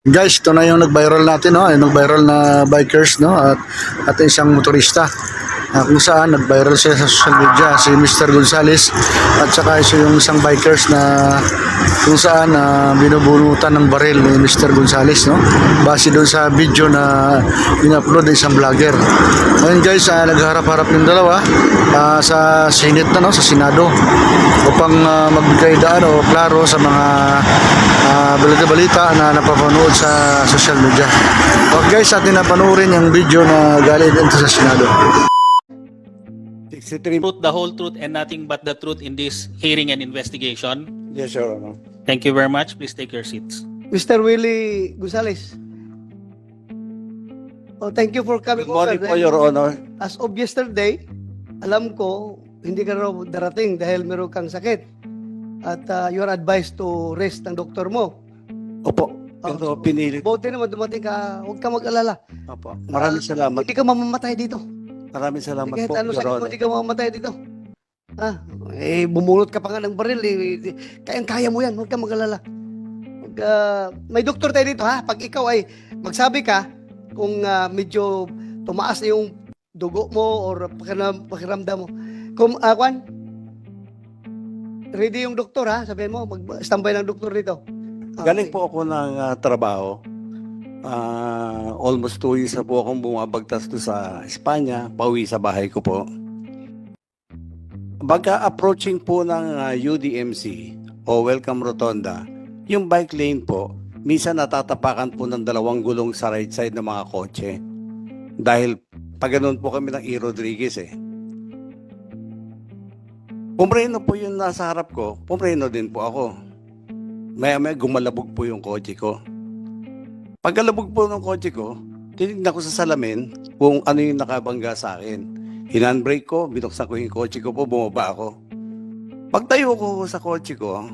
Guys, ito na yung nag-viral natin, no? Yung nag-viral na bikers, no? At isang motorista. Kung saan nag-viral siya sa social media, si Mr. Gonzales at saka yung isang bikers na kung saan binubunutan ng baril ni Mr. Gonzales, no? Base doon sa video na in-upload ng isang vlogger. Ngayon guys, nagharap-harap yung dalawa sa Senate na, no? Sa Senado upang magbigay daan o klaro sa mga balita na napapanood sa social media. Okay guys, atin na panoorin yung video na galing dito sa Senado. 63. Truth, the whole truth, and nothing but the truth in this hearing and investigation. Yes, Your Honor. Thank you very much. Please take your seats. Mr. Willie Gonzales. Oh, thank you for coming Good morning over. po, Your Honor. As of yesterday, alam ko, hindi ka raw darating dahil meron kang sakit. At you are advised to rest ng doktor mo. Opo. Pero pinilit. Buti naman dumating ka, huwag ka mag-alala. Opo. Maraming salamat. Hindi ka mamamatay dito. Maraming salamat Kahit po, ano Your sakit mo, Honor. hindi ka mamamatay dito. Bumulot ka pa nga ng baril. Kaya mo yan, huwag ka mag-alala. May doktor tayo dito, ha? Pag ikaw ay magsabi ka, kung medyo tumaas na yung dugo mo or pakiramdam mo. Kung, ready yung doktor, ha? Sabihin mo, mag-standby ng doktor dito. Galing po ako ng trabaho. Almost 2 years na po akong bumabagtas doon sa Espanya. Pauwi sa bahay ko po. Baga approaching po ng UDMC o Welcome Rotonda, yung bike lane po, minsan natatapakan po ng dalawang gulong sa right side ng mga kotse. Dahil pag ganun po kami ng E. Rodriguez eh. Pumreno po yung nasa harap ko, pumreno din po ako. Maya-maya gumalabog po yung kotse ko. Pagkalabog po ng kotse ko, tinignan ko sa salamin kung ano yung nakabangga sa akin. Hinandbrake ko, binuksan ko yung kotse ko po, bumaba ako. Pagtayo ko sa kotse ko,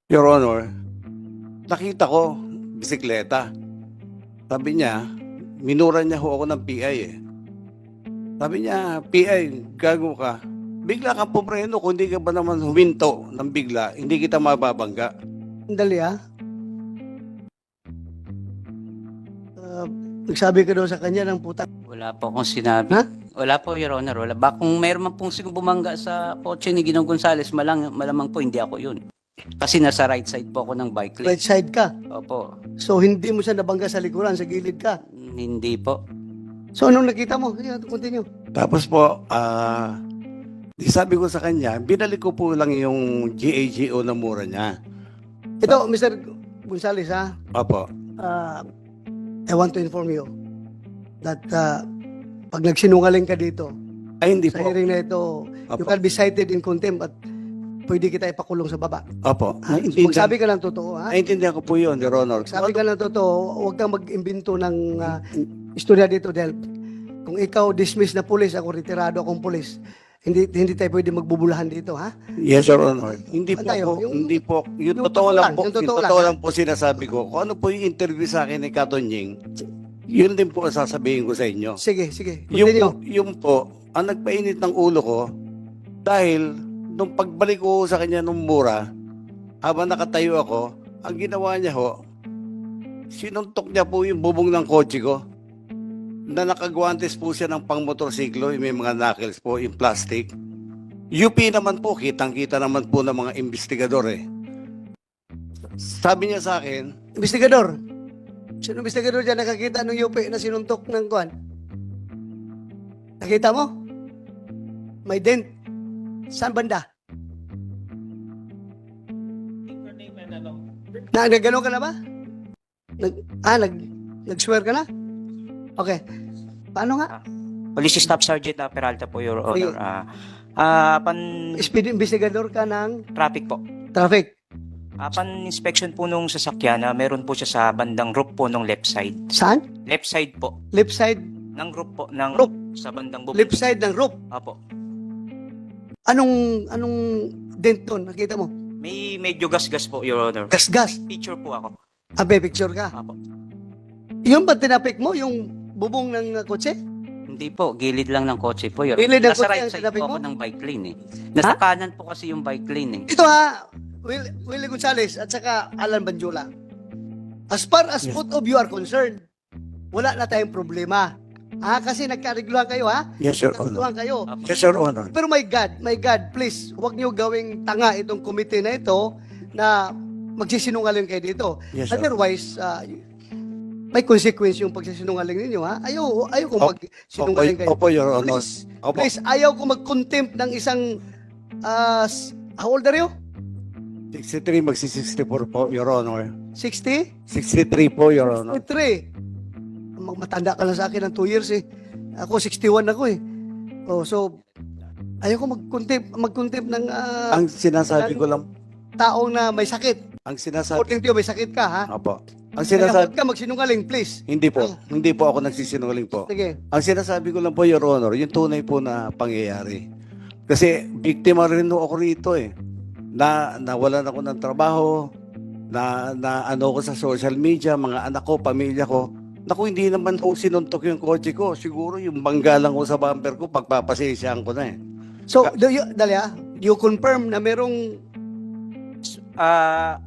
Your Honor, nakita ko, bisikleta. Sabi niya, minura niya ho ako ng PI eh. Sabi niya, PI, gago ka. Bigla kang pupreno, kung hindi ka ba naman huminto ng bigla, hindi kita mababangga. Dali, ha? Nagsabi ka daw sa kanya ng puta. Wala po akong sinabi. Ha? Wala po, Your Honor. Wala. Kung mayroon man pong bumangga sa kotse ni Ginong Gonzales, malamang po hindi ako yun. Kasi nasa right side po ako ng bike lane. Right side ka. Opo. So, hindi mo siya nabangga sa likuran, sa gilid ka. Hindi po. So, anong nakita mo? Yeah, continue. Tapos po, di sabi ko sa kanya, binalik ko po lang yung GAGO na mura niya. Ito, Mr. Gonzales, ha? Opo. I want to inform you that pag nagsinungaling ka dito, Ay, hindi sa po. hearing na ito, you Opo. can be cited in contempt at pwede kita ipakulong sa baba. Opo. Ha? So, magsabi ka ng totoo, ha? Naintindihan ko po yun, Your Honor. Sabi ka ng totoo, huwag kang mag-imbento ng istorya dito dahil kung ikaw dismiss na pulis, ako retirado akong pulis, hindi tayo pwede magbubulahan dito, ha? Yes, Your Honor. Hindi po Tayo, ako, hindi po. Yung yung totoo totoo lang lang, po, yung yung totoo totoo lang, lang po sinasabi ko. Kung ano po yung interview sa akin ni Katonying, yun din po ang sasabihin ko sa inyo. Sige, sige. Yung Continue. yung po, ang nagpainit ng ulo ko, dahil nung pagbalik ko sa kanya nung mura, habang nakatayo ako, ang ginawa niya ho, sinuntok niya po yung bubong ng kotse ko, na nakagwantes po siya ng pang-motorsiklo, yung may mga knuckles po, yung plastic. UP naman po, kitang-kita naman po ng mga investigador eh. Sabi niya sa akin, Investigador. Sino investigador dyan nakakita ng UP na sinuntok ng kuwan? Nakita mo? May dent. Saan banda? Your name and ano? Nagano ka na ba? Nag-swear ka na? Okay. Paano nga? Police Staff Sergeant Peralta po, Your Sige. Honor. Upon Speed investigador ka ng traffic po. traffic. Upon inspection po nung sasakyan, meron po siya sa bandang roof po nung left side. Saan? Left side po. Left side. Ng roof po. Ng Roof. Sa bandang bubong. Left side ng roof. Apo. Anong dent doon? Nakita mo? May medyo gas-gas po, Your Honor. Gas-gas. Picture po ako. Abe, picture ka. Apo. Yung ba tinapik mo? Yung bubong ng kotse? Hindi po, gilid lang ng kotse po, Your Gilid ng Nasa kotse right ang side sinabi po mo? ako ng bike lane eh. Nasa kanan po kasi yung bike lane eh. Ito ha, Willie Gonzales at saka Alan Banjula. As far as Yes. both of you are concerned, wala na tayong problema. Kasi nagkarigluhan kayo, Yes, Your Honor. Nagkarigluhan kayo. Yes, Your Honor. Pero my God, please, huwag niyo gawing tanga itong committee na ito na magsisinungaling kayo dito. Yes, Your Honor. Otherwise, may consequence yung pagsisinungaling ninyo, Ayaw kung magsinungaling kayo. Opo, Your Honor. Please, Opo. please, ayaw ko mag-contempt ng isang, how old are you? 63, magsi-64 po, Your Honor. 60? 63 po, Your Honor. 63. Matanda ka lang sa akin ng 2 years eh. Ako 61 ako eh. So, ayaw ko mag-contempt ng Ang sinasabi ko lang, taong na may sakit. ang sinasabi, According to you, may sakit ka, ha? opo. Ang Kaya sinasabi, huwag ka magsinungaling, please. hindi po ako nagsisinungaling po. Sige. Ang sinasabi ko lang po, Your Honor, yung tunay po na pangyayari. Kasi biktima rin ako rito eh. Nawalan ako ng trabaho, na ano ko sa social media, mga anak ko, pamilya ko. Naku, hindi naman po sinuntok yung kotse ko. Siguro yung bangga lang ko sa bumper ko, pagpapasensyahan ko na eh. So, you confirm na merong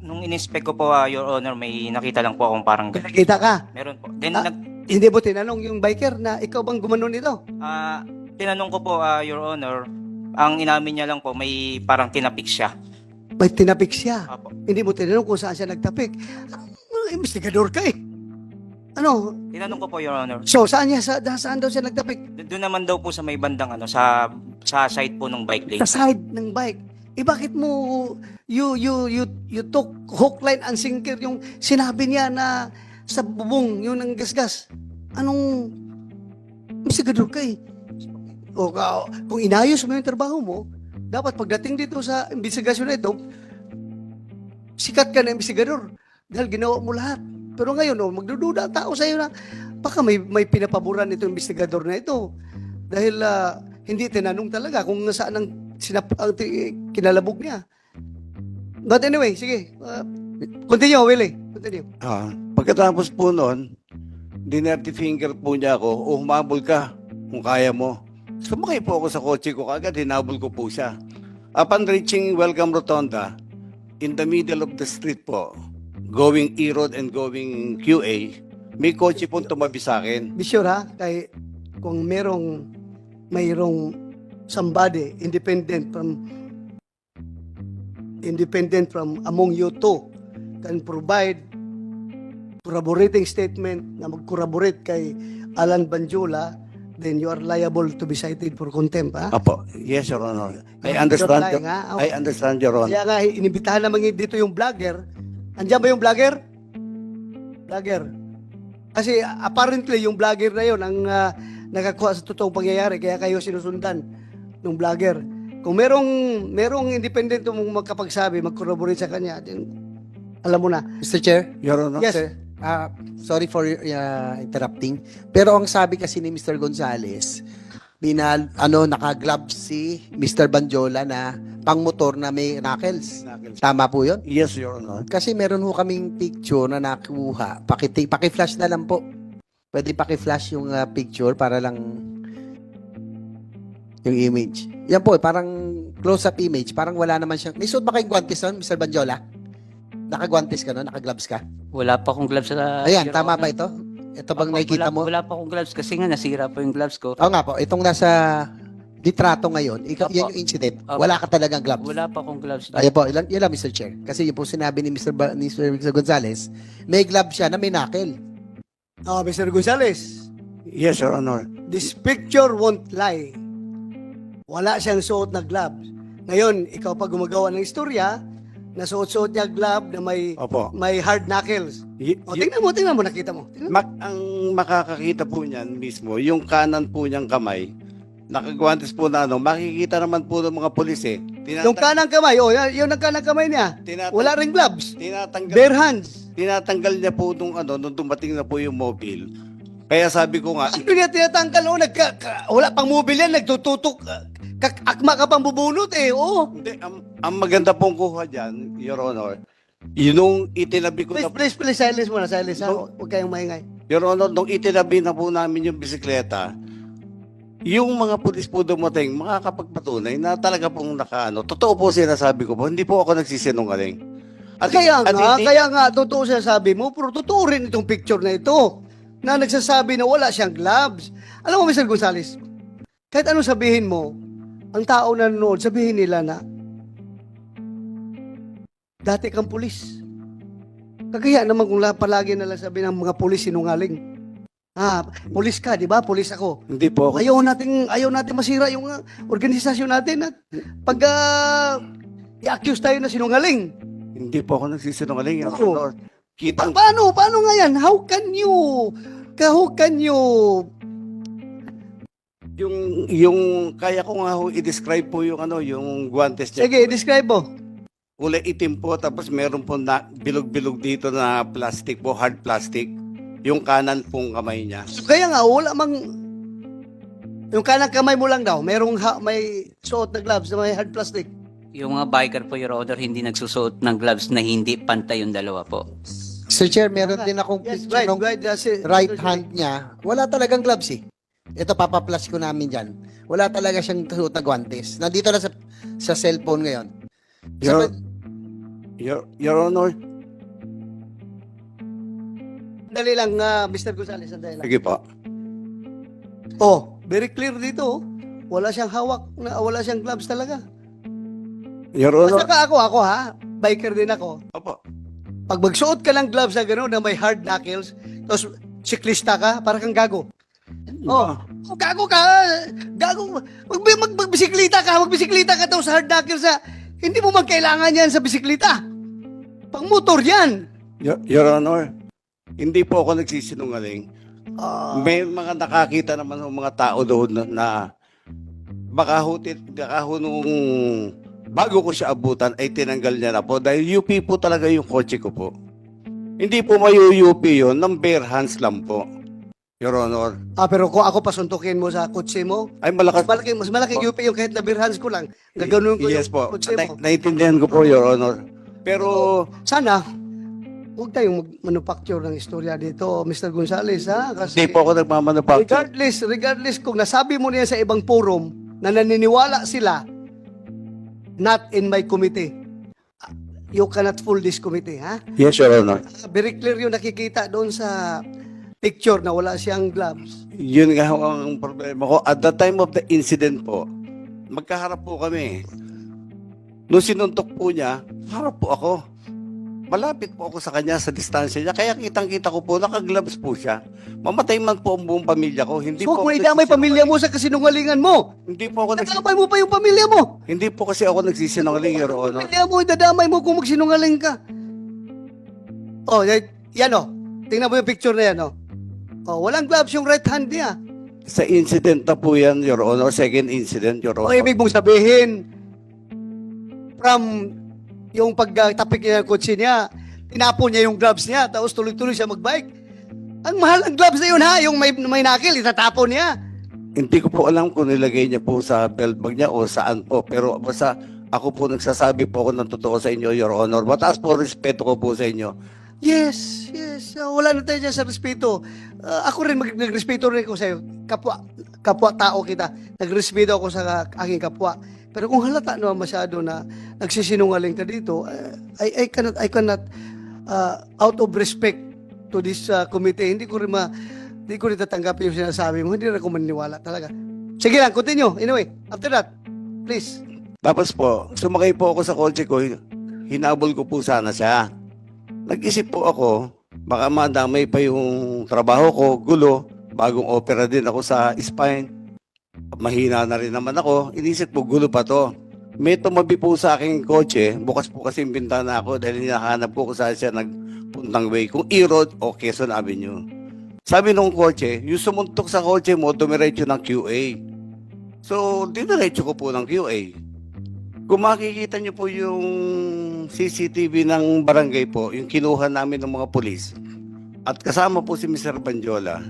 Nung in-inspect ko po, Your Honor, may nakita lang po akong parang nakita ka. meron po. Then, Hindi mo tinanong yung biker na ikaw bang gumanon nito? tinanong ko po, Your Honor, ang inamin niya lang po, may parang tinapik siya. May tinapik siya. Apo. Hindi mo tinanong kung saan siya nagtapik. Investigador ka eh. Ano? Tinanong ko po, Your Honor. So, saan daw siya nagtapik? Doon naman daw po sa may bandang sa side po ng bike lane. Sa side ng bike. Bakit mo you took hook, line, and sinker yung sinabi niya na sa bubong yun ang gasgas? Anong investigador ka eh? Kung inayos mo yung trabaho mo, dapat pagdating dito sa investigasyon na ito, sikat ka na investigador dahil ginawa mo lahat. Pero ngayon, magdududa ang tao sa iyo na baka may pinapaboran itong investigador na ito. Dahil hindi tinanong talaga kung saan ang kinalabog niya. But anyway, sige. Continue, Willie. Continue. Pagkatapos po noon, dinerty finger po niya ako, humabol ka kung kaya mo. Sumakay po ako sa kotse ko, kagad hinabol ko po siya. Upon reaching Welcome Rotonda, in the middle of the street po, going E-Road and going QA, may kotse po tumabi sa akin. Be sure kay kung mayroong somebody independent from among you two can provide corroborating statement na mag-corroborate kay Alan Banjula, then you are liable to be cited for contempt, Apo, yes, Your Honor. I You're understand, lying, ha? I understand, Your Honor. Kaya nga, inibitahan naman dito yung vlogger. Andiyan ba yung vlogger? Vlogger. Kasi apparently, yung vlogger na yun ang nakakuha sa totoong pangyayari, kaya kayo sinusundan ng vlogger. Kung merong independent mong magkapagsabi, mag-corroborate sa kanya, then alam mo na. Mr. Chair? Your Honor. Yes. Sir, sorry for interrupting. Pero ang sabi kasi ni Mr. Gonzales, naka-gloves si Mr. Banjola na pang-motor na may knuckles. Tama po yun? Yes, Your Honor. Kasi meron ho kaming picture na nakuha. Paki-flash na lang po. Pwede paki-flash yung picture para lang yung image. Yan po, parang close-up image. Parang wala naman siyang... May suot ba kayong guantes nun, Mr. Banjola? Naka-guantes ka nun? Naka-gloves ka? Wala pa akong gloves sa... Ayan, Your tama Honor. ba ito? Ito bang nakikita mo? Wala pa akong gloves kasi nga nasira po yung gloves ko. Oo nga po, itong nasa litrato ngayon, Opo. yan yung incident. Opo. Wala ka talagang gloves. Wala pa akong gloves. Ayan po, yun lang Mr. Chair. Kasi yun po sinabi ni Mr. Gonzales, may glove siya na may knuckle. Mr. Gonzales, Yes, Your Honor. this picture won't lie. Wala siyang suot na gloves. Ngayon, ikaw pa gumagawa ng istorya, nasuot-suot niya glove na Opo. may hard knuckles. Tingnan mo, nakita mo. Tingnan mo. Ang makakakita po niyan mismo, yung kanan po niyang kamay, nakagwantes po na makikita naman po ng mga pulis eh. Yung kanang kamay, yung kanang kamay niya, wala ring gloves. Bare hands. Tinatanggal niya po nung dumating na po yung mobile. Kaya sabi ko nga, Ano niya tinatanggal? Wala pang mobile yan, nagtututok. Akma ka pang bubunot eh, hindi, ang maganda pong kuha dyan, Your Honor, yung itinabi ko na, Please, silence muna, silence ha. Huwag kayong maingay. Your Honor, nung itinabi na po namin yung bisikleta, yung mga pulis po dumating, makakapagpatunay na talaga pong totoo po sinasabi ko po, hindi po ako nagsisinungaling. At, Kaya nga, totoo siya sabi mo, pero totoo rin itong picture na ito na nagsasabi na wala siyang gloves. Alam mo, Mr. Gonzales, kahit ano sabihin mo, ang tao na nanonood, sabihin nila na dati kang pulis. Kagaya naman kung palagi nalang sabi ng mga pulis sinungaling. Pulis ka, di ba? Pulis ako. hindi po ako. Ayaw natin masira yung organisasyon natin at pag i-accuse tayo na sinungaling. Hindi po ako nagsisinungaling, Your Oo. Honor. Kitang Paano nga yan? How can you yung kaya ko nga ho i-describe po yung yung guantes niya. sige, describe mo. Kulay itim po, tapos meron po na bilog-bilog dito na plastic po, hard plastic. Yung kanan pong kamay niya. Kaya nga, wala mang yung kanang kamay mo lang daw, may suot na gloves na may hard plastic. Yung mga biker po, Your Honor, hindi nagsusuot ng gloves na hindi pantay yung dalawa po. Sir Chair, meron din akong Yes, picture ng right hand niya. Wala talagang gloves eh. Ito, papaplas ko namin dyan. Wala talaga siyang suot na guantes. Nandito na sa cellphone ngayon. Your Honor, Dali lang, Mr. Gonzales, sandali lang. sige po. Oh, very clear dito. Wala siyang hawak, wala siyang gloves talaga. Your At Honor, saka ako ha, biker din ako. opo. Pag magsuot ka ng gloves na gano'n na may hard knuckles, tapos siklista ka, para kang gago. Oh, gago ka. Gago. Magbisiklita ka tapos hard knuckles hindi mo magkailangan yan sa bisiklita. Pang motor yan. Your Honor, hindi po ako nagsisinungaling. Ah, May mga nakakita naman ng mga tao doon na baka ho nung bago ko siya abutan ay tinanggal niya na po dahil UP po talaga yung kotse ko po. Hindi po mayu-UP yun, ng bare hands lang po. Your Honor. pero kung ako pasuntukin mo sa kotse mo, Ay malakas. mas malaki UP yung kahit na beer hands ko lang. Gaganon ko Yes yung po. kotse mo. Naiintindihan ko po, Your Honor. Pero Sana, huwag tayong manufacture ng istorya dito, Mr. Gonzales, ha? Kasi hindi po ako nagmamanufacture. regardless kung nasabi mo niya sa ibang forum na naniniwala sila, not in my committee. You cannot fool this committee, ha? Yes, Your Honor. Very clear yung nakikita doon sa picture na wala siyang gloves. Yun nga ho ang problema ko. At the time of the incident po, magkaharap po kami. Nung sinuntok po niya, harap po ako. Malapit po ako sa kanya sa distansya niya. Kaya kitang-kita ko po, naka-gloves po siya. Mamatay man po ang buong pamilya ko. Hindi So, po kung ako idamay nagsisinungaling. pamilya mo sa kasinungalingan mo, Hindi po ako nadamay mo pa yung pamilya mo. Hindi po kasi ako nagsisinungaling, Your Honor. Pamilya mo, idadamay mo kung magsinungaling ka. Oh, yan oh. Tingnan mo yung picture na yan oh. Oh, walang gloves yung right hand niya. Sa incident na po yan, Your Honor. Second incident, Your O Honor. ibig mong sabihin, from yung pagtapik niya ng kotse niya, tinapon niya yung gloves niya, tapos tuloy-tuloy siya magbike. Ang mahal ng gloves na yun ha, yung may nakil, itatapon niya. Hindi ko po alam kung nilagay niya po sa belt bag niya o saan po. Pero basta ako po nagsasabi po ako ng totoo sa inyo, Your Honor. Mataas po respeto ko po sa inyo. Yes. Wala na tayo dyan sa respeto. Ako rin, nagrespeto rin ako sa'yo. Kapwa tao kita. Nagrespeto ako sa aking kapwa. Pero kung halata naman masyado na nagsisinungaling ka dito, I cannot out of respect to this committee, hindi ko rin tatanggapin yung sinasabi mo. Hindi rin ako maniniwala talaga. Sige lang, continue. Anyway, after that, please. Tapos po, sumakay po ako sa kotse ko. Hinabol ko po sana siya. Nag-isip po ako, baka madamay pa yung trabaho ko, gulo. Bagong opera din ako sa spine. Mahina na rin naman ako. Inisip po, gulo pa to. May tumabi po sa aking kotse. Bukas po kasi yung bintana ako dahil hinahanap ko kung saan siya nagpuntang way. Kung E-Road o Quezon Avenue. Sabi nung kotse, yung sumuntok sa kotse mo, dumiretso ng QA. So, diniretso ko po ng QA. Kung makikita niyo po yung CCTV ng barangay po, yung kinuha namin ng mga pulis, at kasama po si Mr. Banjola,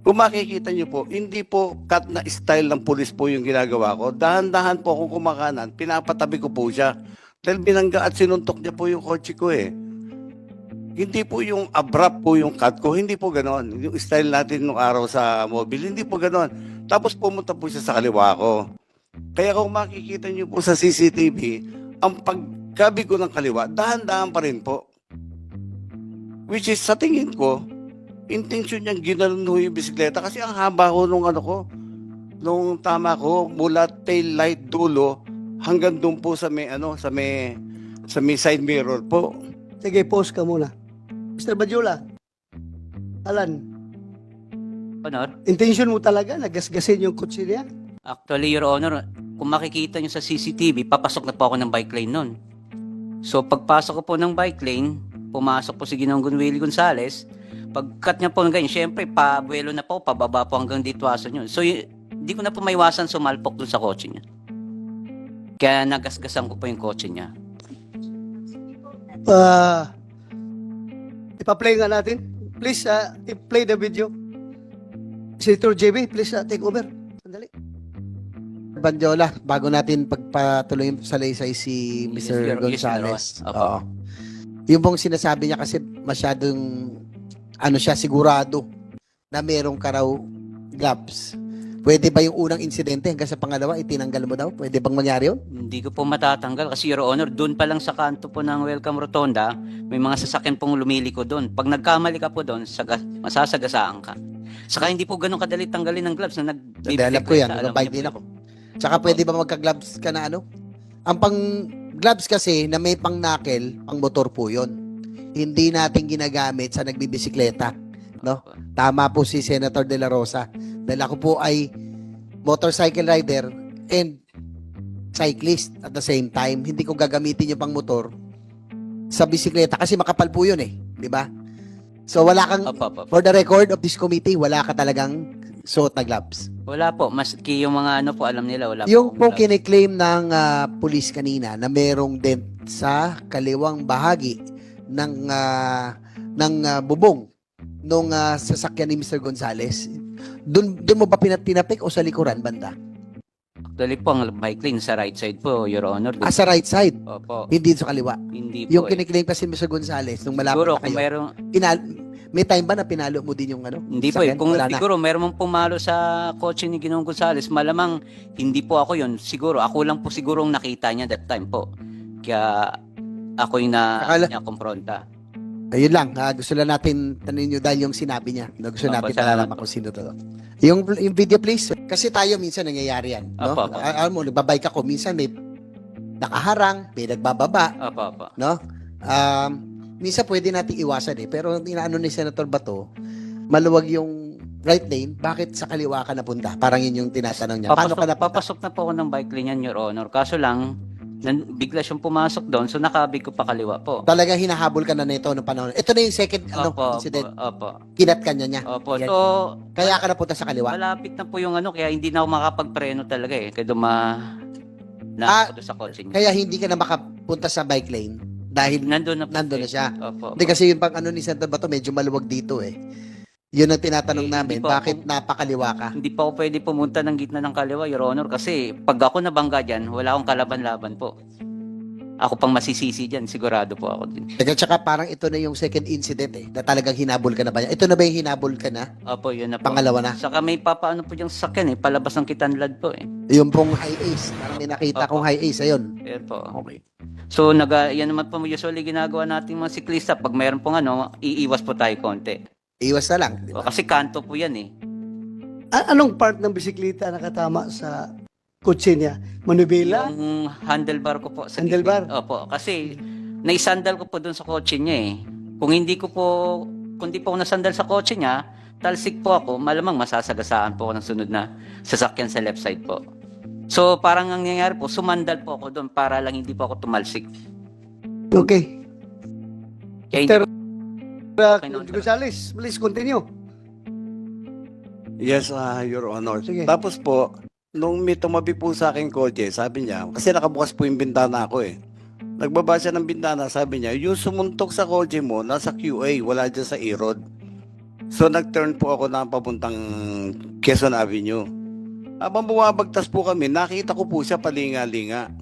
kung makikita niyo po, hindi po cut na style ng pulis po yung ginagawa ko. Dahan-dahan po akong kumakanan, pinapatabi ko po siya. Dahil binangga at sinuntok niya po yung kotse ko eh. Hindi po yung abrupt po yung cut ko, hindi po ganon. Yung style natin nung araw sa mobile, hindi po ganon. Tapos pumunta po siya sa kaliwa ko. Kaya kung makikita niyo po sa CCTV, ang Kabi ko ng kaliwa, dahan-dahan pa rin po. Which is, sa tingin ko, intention niyang ginalun ho yung bisikleta kasi ang haba ko nung ano ko, nung tama ko, mula tail light dulo hanggang doon po sa may ano, sa may side mirror po. Sige, pause ka muna. Mr. Badjula, Alan, Honor, intention mo talaga na gasgasin yung kotse niya? actually, Your Honor, kung makikita nyo sa CCTV, papasok na po ako ng bike lane nun. So, pagpasok ko po ng bike lane, pumasok po si Ginoong Willie Gonzales, pagkat niya po ng ganyan, syempre, pabuelo na po, pababa po hanggang dito aso yun. So, hindi ko na po maiwasan sumalpok dun sa kotse niya. Kaya nagasgasan ko po yung kotse niya. Ipa-play nga natin. Please, i-play the video. Senator JB, please take over. Sandali. Bandiola, bago natin pagpatuloy yung salaysay si Mr. Yes, Gonzales. Your Honor. Oo. Yung pong sinasabi niya kasi masyadong ano siya, sigurado na merong ka raw gloves. Pwede ba yung unang insidente hanggang sa pangalawa, itinanggal mo daw? Pwede bang mangyari yun? Hindi ko po matatanggal kasi, Your Honor, doon pa lang sa kanto po ng Welcome Rotonda, may mga sasakyan pong lumiliko doon. Pag nagkamali ka po doon, masasagasaan ka. Saka hindi po ganun kadali tanggalin ng gloves na Hindi, alam ko yan. Nagabike din ako. Tsaka pwede ba magka-gloves ka na ano? Ang pang-gloves kasi na may pang-knuckle, pang-motor po yun. Hindi natin ginagamit sa nagbibisikleta. No? Tama po si Senator De La Rosa. Dahil ako po ay motorcycle rider and cyclist at the same time. Hindi ko gagamitin yung pang-motor sa bisikleta kasi makapal po yun eh. Di ba? So wala kang, for the record of this committee, wala ka talagang suot na gloves. Wala po. Maski yung mga ano po, alam nila, wala Yung po gloves. kiniklaim ng police kanina na merong dent sa kaliwang bahagi ng bubong nung sasakyan ni Mr. Gonzales. Doon mo ba tinapik o sa likuran banda? Actually po, ang bike lane sa right side po, Your Honor. Doon. Sa right side, Opo. hindi sa kaliwa. Hindi po. Yung kiniklaim kasi ni Mr. Gonzales nung malapit Siguro, na kung kayo. meron, May time ba na pinalo mo din yung ano? hindi po eh. sakyan? Kung Wala na. siguro meron mong pumalo sa kotse ni Ginoong Gonzales, malamang hindi po ako yun. Siguro, ako lang po siguro ang nakita niya that time po. Kaya ako yung Akala- niya kumpronta. Ayun lang, gusto lang natin tanungin nyo dahil yung sinabi niya. Gusto Opo, natin salamat malalaman kung sino to. Yung video please. Kasi tayo minsan nangyayari yan. No? Opo, opo. Alam mo, nagbabike ako. Minsan may nakaharang, may nagbababa. Opo, opo. No? Minsan pwede nating iwasan eh. Pero inaano ni Senator Bato, maluwag yung right lane, bakit sa kaliwa ka napunta? Parang yun yung tinatanong niya. Paano ka napunta? Papasok na po ako ng bike lane yan, Your Honor. Kaso lang, bigla siyang pumasok doon, so nakabig ko pa kaliwa po. Talagang hinahabol ka na nito noong panahon. Ito na yung second incident. Opo. Kinat ka niya. Opo. Yan. So, Kaya ka napunta sa kaliwa. malapit na po yung ano, kaya hindi na ako makapagpreno talaga eh. Kaya ako doon sa kotse niya. Kaya hindi ka na makapunta sa bike lane dahil Nandun na po. nandun na siya. Opo. Hindi kasi yung pang ano ni Senator Bato, medyo maluwag dito eh. Yun ang tinatanong Eh, namin, hindi pa bakit napakaliwa ka? Hindi pa ako pwede pumunta ng gitna ng kaliwa, Your Honor, kasi pag ako nabangga dyan, wala akong kalaban-laban po. Ako pang masisisi dyan, sigurado po ako din. Teka, tsaka parang ito na yung second incident eh, na talagang hinabol ka na ba niya? Ito na ba yung hinabol ka na? Opo, yun na po. Pangalawa na? Saka may papaano po diyang sasakyan eh, palabas ng kitanlad po eh. Yung pong high ace, parang may nakita Opo. kong high ace, ayun. Ayan po. Okay. So, yan naman po usually ginagawa nating mga siklista. Pag mayroon pong ano, iiwas po tayo konti. Iwas na lang, di O, ba? kasi kanto po yan eh. Anong part ng bisikleta nakatama sa kotse niya? Manubela? Yung handlebar ko po. Sa Handlebar? gilid. Opo. Kasi, naisandal ko po dun sa kotse niya eh. Kung di po ako nasandal sa kotse niya, talsik po ako, malamang masasagasaan po ako ng sunod na sasakyan sa left side po. So, parang ang nangyayari po, sumandal po ako doon para lang hindi po ako tumalsik. Okay. Kaya hindi Sir, Okay, no, Gonzales, please continue. Yes, Your Honor. Sige. Tapos po, nung may tumabi po sa akin kotse, sabi niya, kasi nakabukas po yung bintana ko eh. Nagbaba siya ng bintana, sabi niya, yung sumuntok sa kotse mo, nasa QA, wala dyan sa E-Road. So nag-turn po ako na papuntang Quezon Avenue. Habang bumabagtas po kami, nakita ko po siya palinga-linga.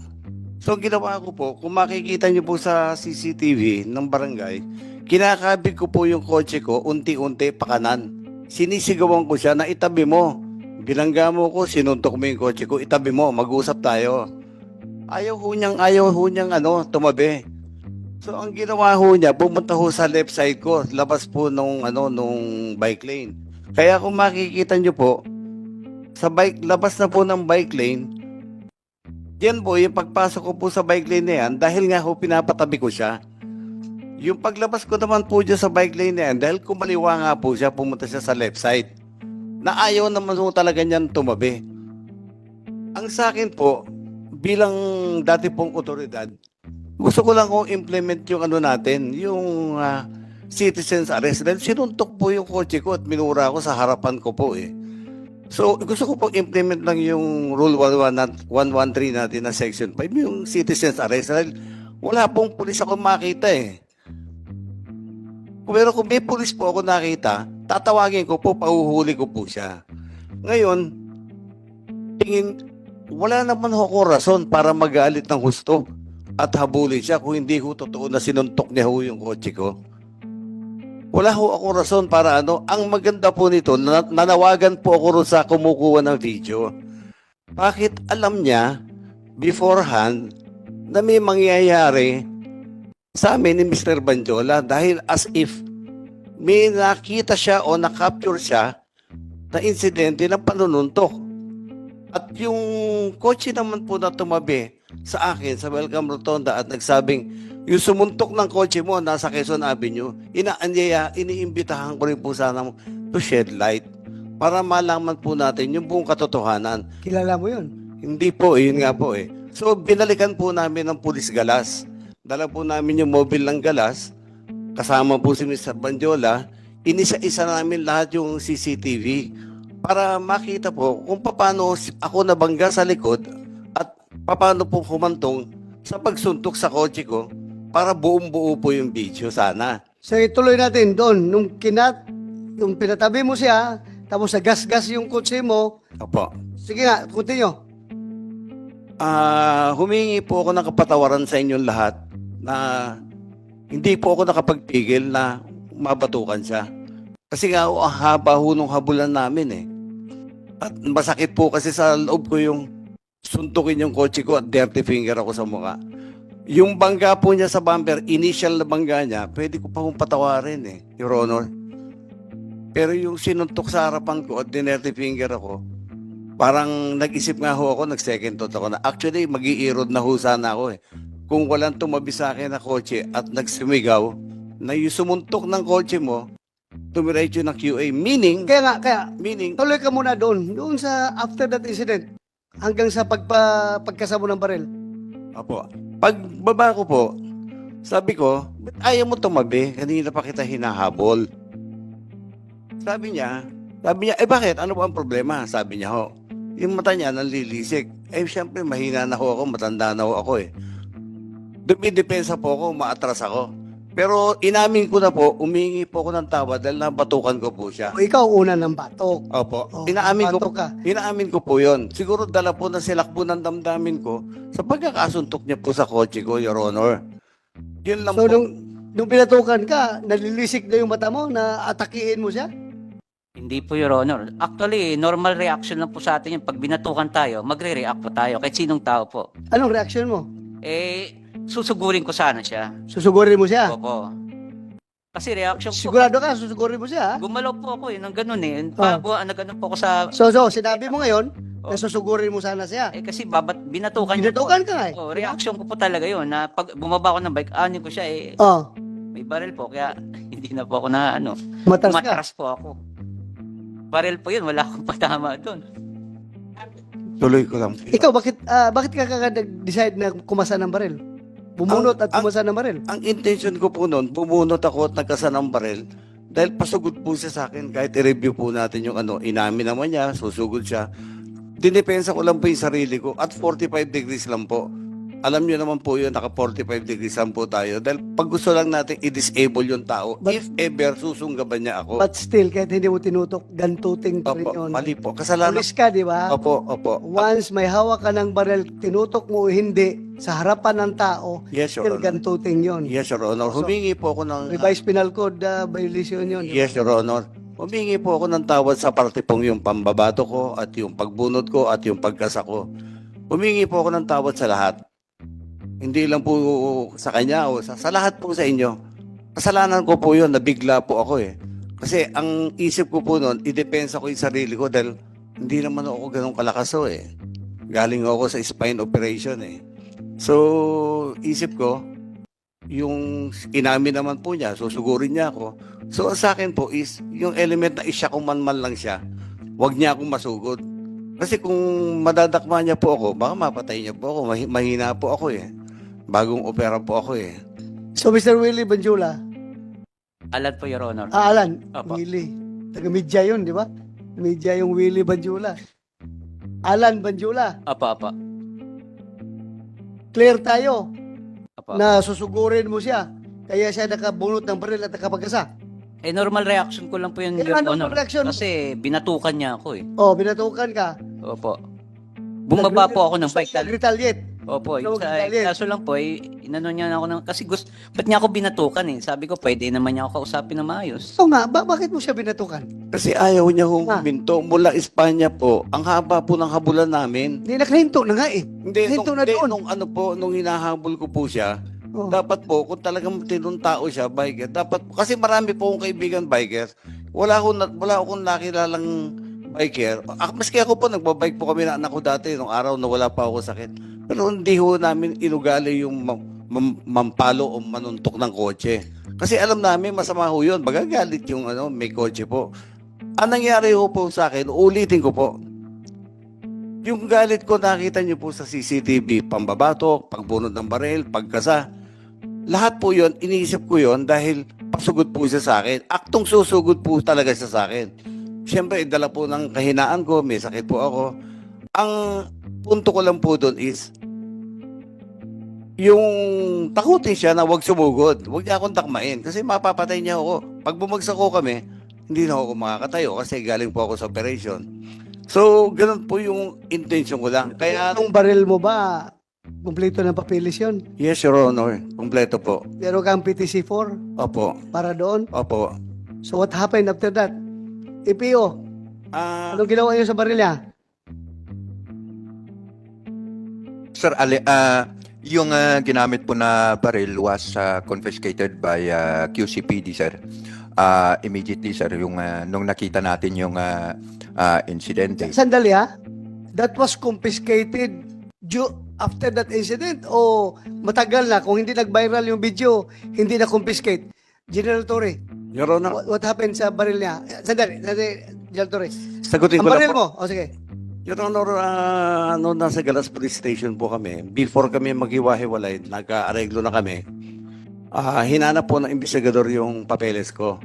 So ang ginawa ko po, kung makikita niyo po sa CCTV ng barangay, kinakabig ko po yung kotse ko, unti-unti pakanan. Sinisigawan ko siya na itabi mo. Bilangga mo ko, sinuntok mo yung kotse ko, itabi mo, mag-usap tayo. ayaw ho niyang tumabi. So ang ginawa ho niya, pumunta ho sa left side ko, labas po nung bike lane. Kaya kung makikita niyo po, labas na po ng bike lane, yan po, yung pagpasok ko po sa bike lane na yan, dahil nga ho pinapatabi ko siya. Yung paglabas ko naman po dyan sa bike lane na yan, dahil kumaliwa nga po siya, pumunta siya sa left side. Na ayaw naman ho talaga niyan tumabi. Ang sa akin po, bilang dati pong otoridad, gusto ko lang kong implement yung natin, yung citizens arrest. Dahil sinuntok po yung kotse ko at minura ko sa harapan ko po eh. So, gusto ko pong implement lang yung Rule 113 natin na Section 5, yung citizens arrest. Dahil wala pong pulis ako makita eh. Pero kung may pulis po ako nakita, tatawagin ko po, pauhuli ko po siya. Ngayon, wala naman ako rason para magalit ng husto at habulin siya kung hindi ho totoo na sinuntok niya ho yung kotse ko. Wala ho ako rason para Ang maganda po nito, nanawagan po ako rin sa kumukuha ng video. Bakit alam niya beforehand na may mangyayari sa amin ni Mr. Banjola dahil as if may nakita siya o na-capture siya na insidente ng panununtok. At yung kotse naman po na tumabi sa akin sa Welcome Rotonda at nagsabing, yung sumuntok ng kotse mo nasa Quezon Avenue, iniimbitahan ko rin po sana to shed light para malaman po natin yung buong katotohanan. Kilala mo yun? Hindi po, yun nga po eh. So, binalikan po namin ng pulis galas. Dala po namin yung mobile ng galas, kasama po si Mr. Banjola, inisa-isa namin lahat yung CCTV para makita po kung paano ako nabangga sa likod at paano po humantong sa pagsuntok sa kotse ko para buong-buo po yung video sana. So ituloy natin doon. Nung pinatabi mo siya, tapos nagas-gas yung kotse mo. Opo. Sige nga, continue. Humingi po ako ng kapatawaran sa inyong lahat na hindi po ako nakapagpigil na mabatukan siya. Kasi nga, ang haba ho nung habulan namin eh. At masakit po kasi sa loob ko yung suntukin yung kotse ko at dirty finger ako sa mukha. Yung bangga po niya sa bumper, initial na bangga niya, pwede ko pa kong patawarin eh, Your Honor. Pero yung sinuntok sa harapan ko at dirty finger ako, parang nag-isip nga ho ako, nag-second thought ako na actually mag-i-erode na ho sana ako eh. Kung walang tumabi sa akin na kotse at nagsumigaw na yung sumuntok ng kotse mo, tumiretso ng QA. Meaning, tuloy ka muna doon sa after that incident, hanggang sa pagkasamo ng baril. Opo. Pagbaba ko po, sabi ko, ba't ayaw mo tumabi? Kanina pa kita hinahabol. Sabi niya, bakit? Ano ba ang problema? Sabi niya ho, yung mata niya nanlilisik. Siyempre, mahina na ho ako, matanda na ho ako eh. Dumidepensa po ako, maatras ako. Pero inamin ko na po, umingi po ako ng tawad dahil nabatukan ko po siya. O, ikaw una ng batok. Opo. Oh, Inaamin ko po yun. Siguro dala po ng silakbo ng damdamin ko sa pagkakasuntok niya po sa kotse ko, Your Honor. Yun lang So po. nung pinatukan ka, nalilisik na yung mata mo na atakihin mo siya? Hindi po, Your Honor. Actually, normal reaction lang po sa atin yung pag binatukan tayo, magre-react po tayo kahit sinong tao po. Anong reaction mo? Susugurin ko sana siya. Susugurin mo siya? Opo. Kasi reaction ko. Sigurado ka, susugurin mo siya? Gumalaw po ako ng ganun eh. Nagano po ako sa... So, sinabi mo ngayon, na susugurin mo sana siya. kasi binatukan niya Binatukan ka nga eh. reaction ko po talaga yun na pag bumaba ako ng bike, anin ko siya may baril po. Kaya hindi na po ako na Matras ka. matras po ako. Baril po yun, wala akong patama doon. Tuloy ko lang. Ikaw, bakit ka nag-decide na kumasa ng baril? Bumunot at kumasa ng baril? Ang intention ko po noon, bumunot ako at nagkasa ng baril dahil pasugod po siya sa akin. Kahit i-review po natin yung inamin naman niya, susugod siya. Dinipensa ko lang po yung sarili ko at 45 degrees lang po. Alam niyo naman po yun, naka 45 degrees lang po tayo. Dahil pag gusto lang natin i-disable yung tao, if ever susunggaban niya ako. But still, kahit hindi mo tinutok, gantuting pa rin Opo, yun. mali po. Kasalanan. Pulis ka, di ba? Opo. Once may hawak ka ng baril, tinutok mo o hindi, sa harapan ng tao, Yes, Your still Honor. gantuting yun. Yes, Your Honor. Humingi po ako ng... Revised Penal Code violation yun. Yes, Your Honor. Humingi po ako ng tawad sa parte pong yung pambabato ko at yung pagbunot ko at yung pagkasa ko. Humingi po ako ng tawad sa lahat. Hindi lang po sa kanya o sa lahat po sa inyo. Kasalanan ko po yun, nabigla po ako eh. Kasi ang isip ko po noon, idepensa ko yung sarili ko dahil hindi naman ako ganun kalakaso eh. Galing ako sa spine operation eh. So, isip ko, yung inamin naman po niya, susugurin niya ako. So, sa akin po is, yung element na isya kung man lang siya, wag niya akong masugod. Kasi kung madadakma niya po ako, baka mapatay niya po ako. Mahina po ako eh. Bagong opera po ako eh. So, Mr. Willie Banjula, Alan po, Your Honor. Alan, Apo. Willie. Taga-media yun, di ba? Media yung Willie Banjula. Alan Banjula, Apa. clear tayo Apa. na susugurin mo siya. Kaya siya nakabunot ng baril at nakapagkasa. Eh, normal reaction ko lang po yun, Eh, Your ano Honor. reaction? Kasi binatukan niya ako eh. Oh, binatukan ka. Opo. Bumaba po ako ng bike. Nag-retaliate. Opo, Ikaw yung magdalhin. kaso lang po, inano niya ako ng, kasi ba't niya ako binatukan eh? Sabi ko, pwede naman niya ako kausapin na maayos. So nga, bakit mo siya binatukan? Kasi ayaw niya Ah. huminto. Mula Espanya po, ang haba po ng habulan namin. Hindi, nakahinto na nga eh. Hindi, Hinto na doon. nung ano po, nung hinahabol ko po siya, Oh. dapat po, kung talagang tinong tao siya, biker, dapat po, kasi marami po akong kaibigan biker, wala akong nakilalang biker. Maski ako po, nagbabike po kami na anak ko dati, nung araw na wala pa ako sakit. Pero hindi ho namin inugali yung mampalo o manuntok ng kotse. Kasi alam namin, masama ho yun. Magagalit yung may kotse po. Ang nangyari ho po sa akin, ulitin ko po, yung galit ko nakita niyo po sa CCTV, pambabatok, pagbunod ng baril, pagkasa. Lahat po yun, iniisip ko yun dahil pasugod po siya sa akin. Aktong susugod po talaga siya sa akin. Siyempre, dala po ng kahinaan ko, may sakit po ako. Ang punto ko lang po doon is, yung takutin siya na wag sumugod. Wag niya akong takmain kasi mapapatay niya ako. Pag bumagsak ko kami, hindi na ako makakatayo kasi galing po ako sa operation. So, ganun po yung intention ko lang. Kaya, Yung baril mo ba, kumpleto ng papilis yun? yes, Your Honor. Kompleto po. Pero kang PTC-4 Opo. para doon. Opo. So what happened after that? EPO, anong ginawa niyo sa baril niya? Sir, yung ginamit po na baril was confiscated by QCPD, sir. Immediately, sir, yung nung nakita natin yung insidente. Sandali ha? That was confiscated after that incident o matagal na? Kung hindi nag-viral yung video, hindi na confiscate. General Torre, Your Honor, what happened sa baril niya? Sandali, General Torre. sagutin Ang ko lang baril po. mo, o sige. Your Honor, nasa Galas Police Station po kami. Before kami maghiwa-hiwalay, nag-aareglo na kami. Hinanap po ng investigador yung papeles ko,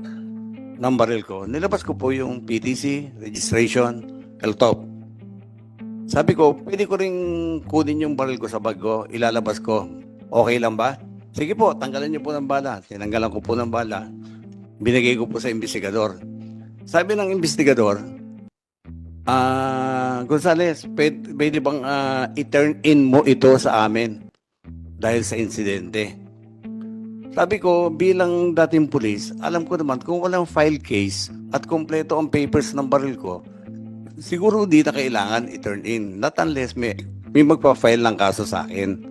ng baril ko. Nilabas ko po yung PTC, registration, LTOP. Sabi ko, pwede ko ring kunin yung baril ko sa bag ko, ilalabas ko. Okay lang ba? Sige po, tanggalan niyo po ng bala. Tinanggalan ko po ng bala. Binigay ko po sa investigador. Sabi ng investigador, Gonzales, pwede bang i-turn in mo ito sa amin dahil sa insidente? Sabi ko, bilang dating pulis, alam ko naman kung walang file case at kompleto ang papers ng baril ko, siguro di na kailangan i-turn in. Not unless may magpa-file ng kaso sa akin.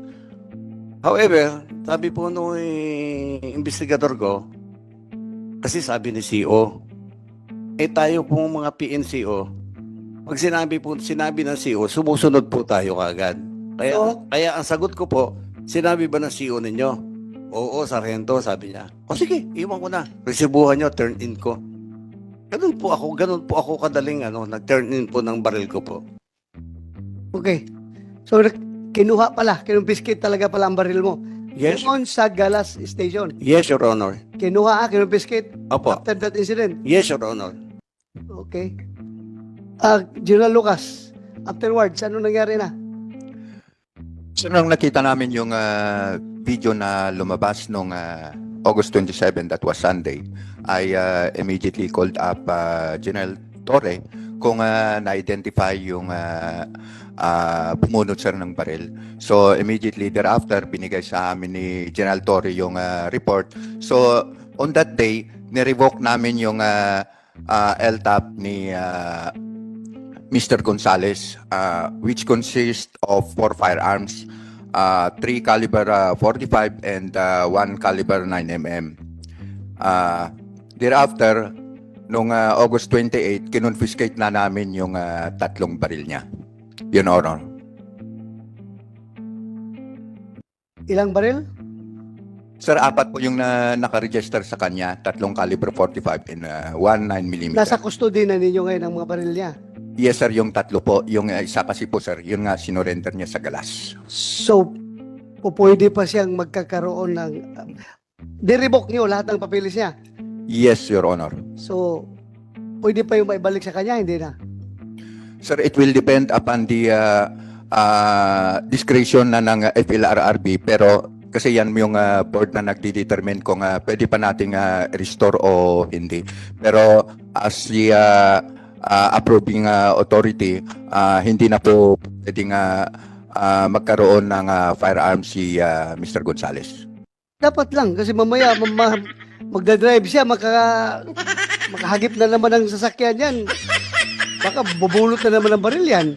However, sabi po nung investigador ko, kasi sabi ni CO, tayo pong mga PNCO, pag sinabi ng CEO, sumusunod po tayo kaagad. Kaya ang sagot ko po, sinabi ba ng CEO ninyo? Oo, Sargento, sabi niya. O sige, iwan ko na. Resibuhan niyo, turn in ko. Ganun po ako kadaling nag-turn in po ng baril ko po. Okay. So, kinumpiskate talaga pala ang baril mo. Yes. Doon sa Galas Station. Yes, Your Honor. Kinumpiskate Opo. after that incident. Yes, Your Honor. Okay. General Lucas, afterwards, ano nangyari na? So, nung nakita namin yung video na lumabas nung August 27, that was Sunday, I immediately called up General Torre kung na-identify yung bumunot sir ng baril. So immediately thereafter, binigay sa amin ni General Torre yung report. So on that day, nirevoke namin yung LTAP ni Mr. Gonzales, which consists of 4 firearms, 3 caliber 45 and 1 caliber 9mm. Thereafter, nung August 28, kinonfiscate na namin yung 3 baril niya. Your Honor. Ilang baril? Sir, 4 po yung nakaregister sa kanya, 3 caliber 45 and 1 9mm. Nasa custody na ninyo ngayon ang mga baril niya. Yes sir, yung 3 po. Yung isa kasi po sir, yun nga sinurrender niya sa galas. So, pwede pa siyang magkakaroon ng... Di-revoke niyo lahat ng papeles niya. Yes, Your Honor. So, pwede pa yung maibalik sa kanya, hindi na. Sir, it will depend upon the discretion na ng FLRRB, pero kasi yan yung board na nagdi-determine kung pwede pa nating restore o hindi. Pero as the approving authority, hindi na po pwedeng magkaroon ng firearms si Mr. Gonzales. Dapat lang, kasi mamaya magdadrive siya, makahagip na naman ng sasakyan yan. Baka bubulot na naman ng baril yan.